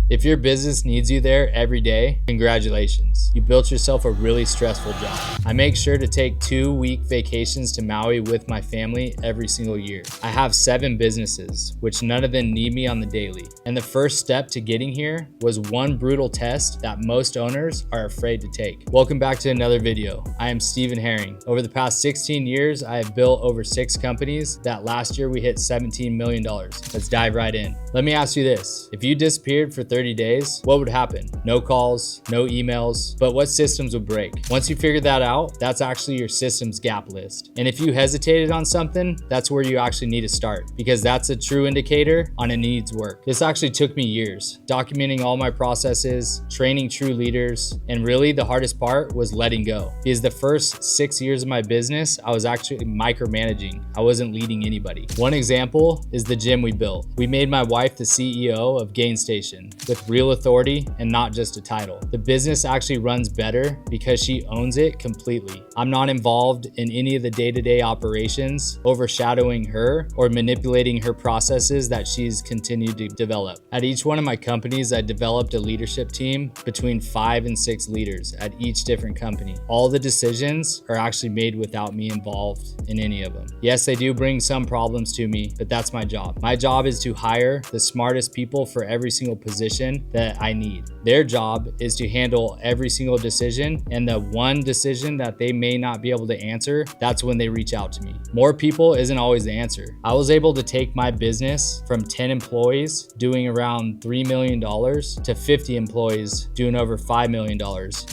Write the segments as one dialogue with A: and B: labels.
A: If your business needs you there every day, congratulations. You built yourself a really stressful job. I make sure to take 2-week vacations to Maui with my family every single year. I have 7 businesses, which none of them need me on the daily. And the first step to getting here was one brutal test that most owners are afraid to take. Welcome back to another video. I am Stephen Herring. Over the past 16 years, I have built over 6 companies that last year we hit $17 million. Let's dive right in. Let me ask you this. If you disappeared for 30 days, what would happen? No calls, no emails, but what systems would break? Once you figure that out, that's actually your systems gap list. And if you hesitated on something, that's where you actually need to start, because that's a true indicator on a needs work. This actually took me years, documenting all my processes, training true leaders, and really the hardest part was letting go. Because the first 6 years of my business, I was actually micromanaging. I wasn't leading anybody. One example is the gym we built. We made my wife the CEO of Gain Station with real authority and not just a title. The business actually runs better because she owns it completely. I'm not involved in any of the day-to-day operations, overshadowing her or manipulating her processes that she's continued to develop. At each one of my companies, I developed a leadership team between 5 and 6 leaders at each different company. All the decisions are actually made without me involved in any of them. Yes, they do bring some problems to me, but that's my job. My job is to hire the smartest people for every single position that I need. Their job is to handle every single decision, and the one decision that they may not be able to answer, that's when they reach out to me. More people isn't always the answer. I was able to take my business from 10 employees doing around $3 million to 50 employees doing over $5 million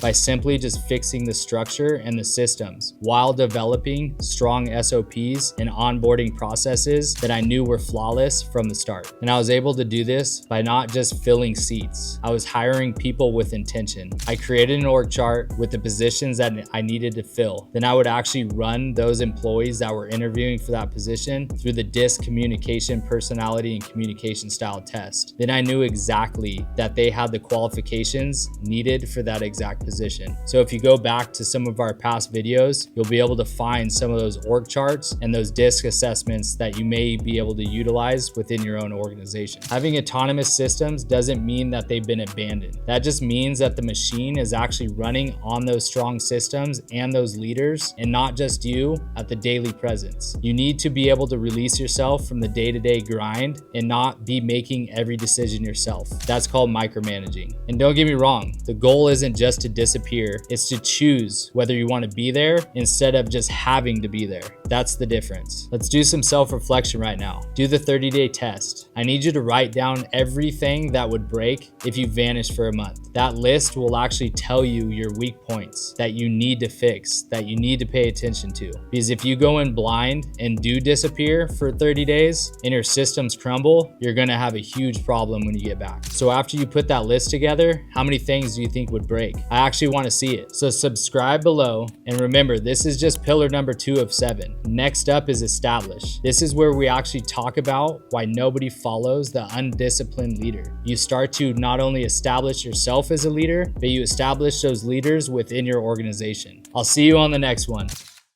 A: by simply just fixing the structure and the systems while developing strong SOPs and onboarding processes that I knew were flawless from the start. And I was able to do this by not just filling seats. I was hiring people with intention. I created an org chart with the positions that I needed to fill. Then I would actually run those employees that were interviewing for that position through the DISC communication, personality, and communication style test. Then I knew exactly that they had the qualifications needed for that exact position. So if you go back to some of our past videos, you'll be able to find some of those org charts and those DISC assessments that you may be able to utilize within your own organization. Having autonomous systems doesn't mean that they've been abandoned. That just means that the machine is actually running on those strong systems and those leaders, and not just you at the daily presence. You need to be able to release yourself from the day-to-day grind and not be making every decision yourself. That's called micromanaging. And don't get me wrong, the goal isn't just to disappear, it's to choose whether you want to be there instead of just having to be there. That's the difference. Let's do some self-reflection right now. Do the 30-day test. I need you to write down everything that would break if you vanished for a month. That list will actually tell you your weak points that you need to fix, that you need to pay attention to. Because if you go in blind and do disappear for 30 days and your systems crumble, you're gonna have a huge problem when you get back. So after you put that list together, how many things do you think would break? I actually wanna see it. So subscribe below, and remember, this is just pillar number 2 of 7. Next up is establish. This is where we actually talk about why nobody follows the undisciplined leader. You start to not only establish yourself as a leader, but you establish those leaders within your organization. I'll see you on the next one.